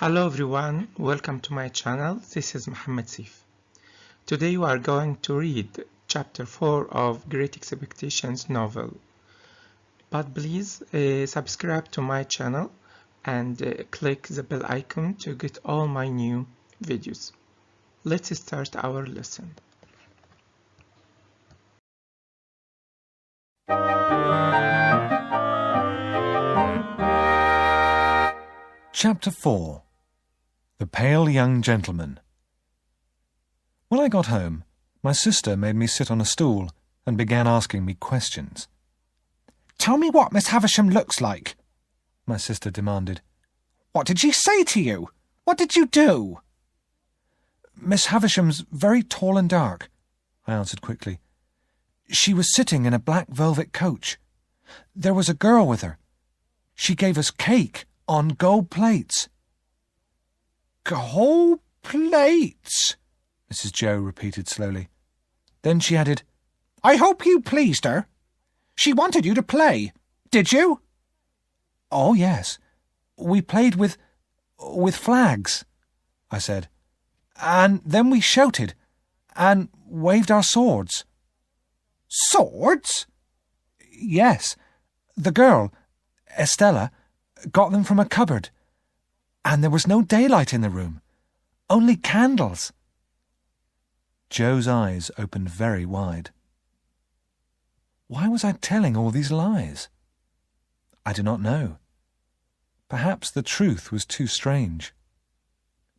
Hello everyone, welcome to my channel. This is Mohammed Sif. Today we are going to read chapter 4 of Great Expectations novel. But please subscribe to my channel and click the bell icon to get all my new videos. Let's start our lesson. Chapter 4. The Pale Young Gentleman. When I got home, my sister made me sit on a stool and began asking me questions. "Tell me what Miss Havisham looks like," my sister demanded. "What did she say to you? What did you do?" "Miss Havisham's very tall and dark," I answered quickly. "She was sitting in a black velvet coach. There was a girl with her. She gave us cake on gold plates." "Gold plates," Mrs. Joe repeated slowly. Then she added, "I hope you pleased her. She wanted you to play, did you?" "Oh, yes. We played with flags," I said. "And then we shouted and waved our swords." "Swords?" "Yes. The girl, Estella, got them from a cupboard. And there was no daylight in the room, only candles." Joe's eyes opened very wide. Why was I telling all these lies? I do not know. Perhaps the truth was too strange.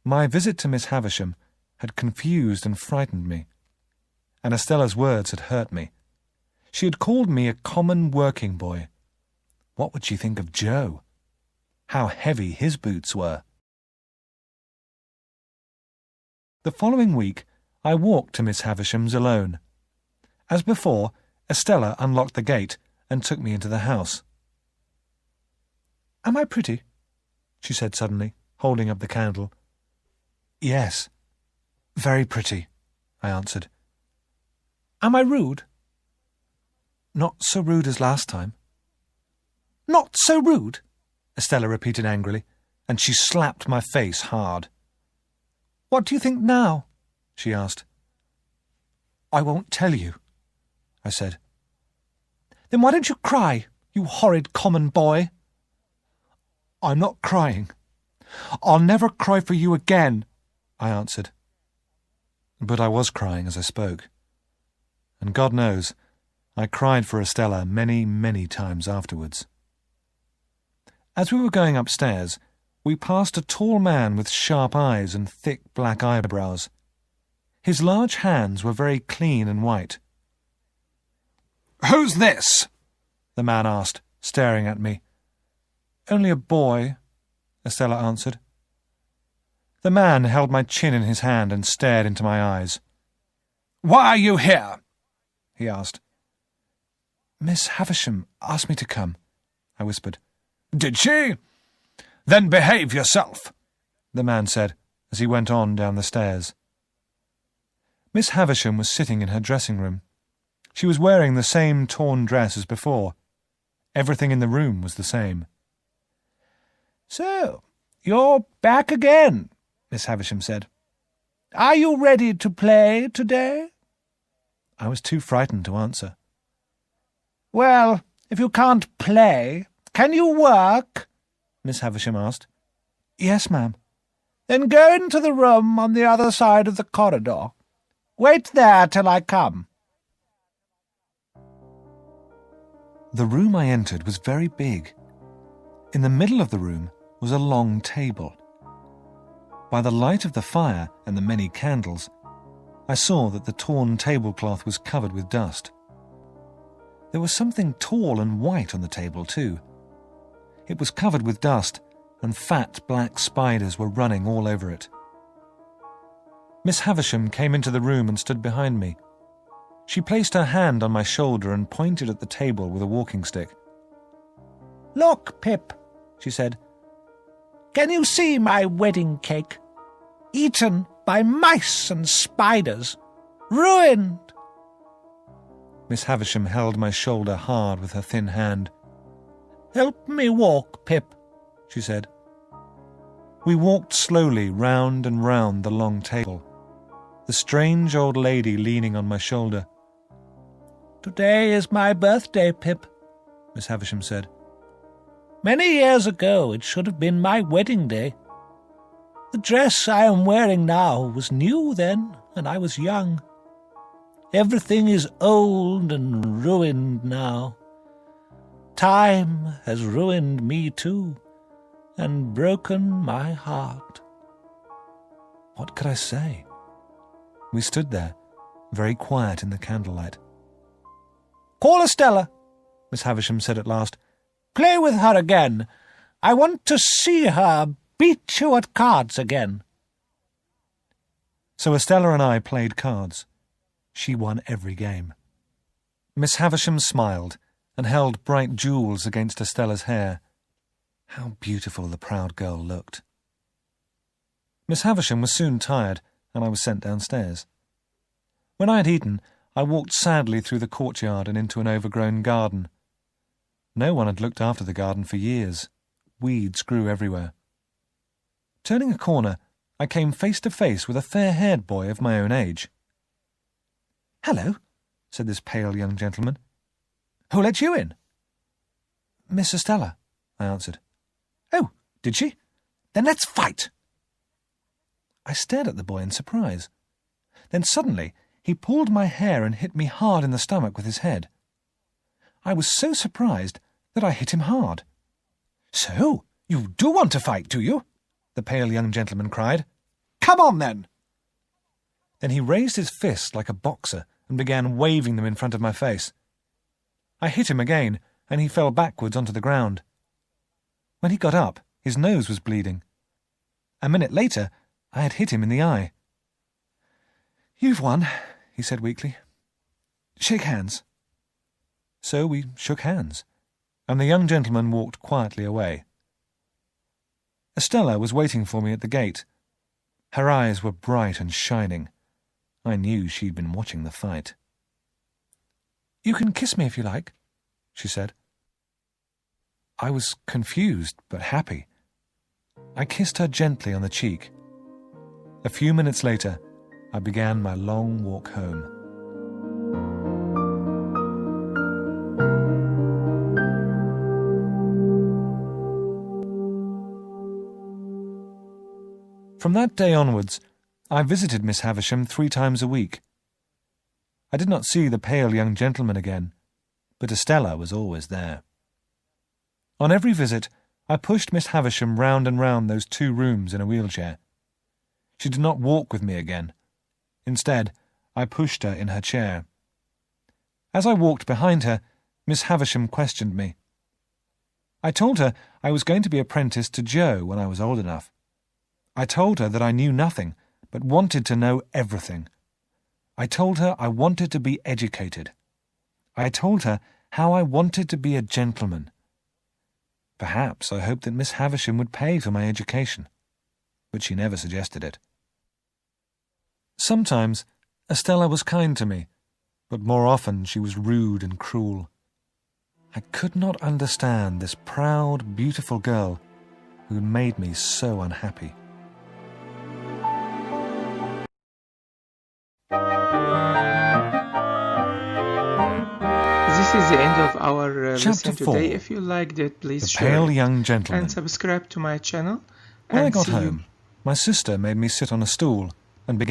My visit to Miss Havisham had confused and frightened me, and Estella's words had hurt me. She had called me a common working boy. What would she think of Joe? How heavy his boots were. The following week, I walked to Miss Havisham's alone. As before, Estella unlocked the gate and took me into the house. "Am I pretty?" she said suddenly, holding up the candle. "Yes, very pretty," I answered. "Am I rude?" "Not so rude as last time." "Not so rude?" Estella repeated angrily, and she slapped my face hard. "What do you think now?" she asked. "I won't tell you," I said. "Then why don't you cry, you horrid common boy?" "I'm not crying. I'll never cry for you again," I answered. But I was crying as I spoke. And God knows, I cried for Estella many, many times afterwards. As we were going upstairs, we passed a tall man with sharp eyes and thick black eyebrows. His large hands were very clean and white. "Who's this?" the man asked, staring at me. "Only a boy," Estella answered. The man held my chin in his hand and stared into my eyes. "Why are you here?" he asked. "Miss Havisham asked me to come," I whispered. "Did she? Then behave yourself," the man said as he went on down the stairs. Miss Havisham was sitting in her dressing room. She was wearing the same torn dress as before. Everything in the room was the same. "So, you're back again," Miss Havisham said. "Are you ready to play today?" I was too frightened to answer. "Well, if you can't play, can you work?" Miss Havisham asked. "Yes, ma'am." "Then go into the room on the other side of the corridor. Wait there till I come." The room I entered was very big. In the middle of the room was a long table. By the light of the fire and the many candles, I saw that the torn tablecloth was covered with dust. There was something tall and white on the table, too. It was covered with dust, and fat black spiders were running all over it. Miss Havisham came into the room and stood behind me. She placed her hand on my shoulder and pointed at the table with a walking stick. "Look, Pip," she said. "Can you see my wedding cake? Eaten by mice and spiders. Ruined." Miss Havisham held my shoulder hard with her thin hand. "Help me walk, Pip," she said. We walked slowly round and round the long table, the strange old lady leaning on my shoulder. "Today is my birthday, Pip," Miss Havisham said. "Many years ago it should have been my wedding day. The dress I am wearing now was new then, and I was young. Everything is old and ruined now. Time has ruined me too, and broken my heart." What could I say? We stood there, very quiet in the candlelight. "Call Estella," Miss Havisham said at last. "Play with her again. I want to see her beat you at cards again." So Estella and I played cards. She won every game. Miss Havisham smiled and held bright jewels against Estella's hair. How beautiful the proud girl looked. Miss Havisham was soon tired, and I was sent downstairs. When I had eaten, I walked sadly through the courtyard and into an overgrown garden. No one had looked after the garden for years. Weeds grew everywhere. Turning a corner, I came face to face with a fair-haired boy of my own age. "Hello," said this pale young gentleman. "Who let you in?" "Miss Estella," I answered. "Oh, did she? Then let's fight." I stared at the boy in surprise. Then suddenly he pulled my hair and hit me hard in the stomach with his head. I was so surprised that I hit him hard. "So, you do want to fight, do you?" the pale young gentleman cried. "Come on, then." Then he raised his fist like a boxer and began waving them in front of my face. I hit him again, and he fell backwards onto the ground. When he got up, his nose was bleeding. A minute later, I had hit him in the eye. "You've won," he said weakly. "Shake hands." So we shook hands, and the young gentleman walked quietly away. Estella was waiting for me at the gate. Her eyes were bright and shining. I knew she'd been watching the fight. "You can kiss me if you like," she said. I was confused but happy. I kissed her gently on the cheek. A few minutes later, I began my long walk home. From that day onwards, I visited Miss Havisham 3 times a week. I did not see the pale young gentleman again, but Estella was always there. On every visit, I pushed Miss Havisham round and round those 2 rooms in a wheelchair. She did not walk with me again. Instead, I pushed her in her chair. As I walked behind her, Miss Havisham questioned me. I told her I was going to be apprenticed to Joe when I was old enough. I told her that I knew nothing, but wanted to know everything. I told her I wanted to be educated. I told her how I wanted to be a gentleman. Perhaps I hoped that Miss Havisham would pay for my education, but she never suggested it. Sometimes Estella was kind to me, but more often she was rude and cruel. I could not understand this proud, beautiful girl who had made me so unhappy. This is the end of our Chapter lesson today. 4. If you liked it, please The share pale it young gentleman. and subscribe to my channel. When I And got see you home, my sister made me sit on a stool and began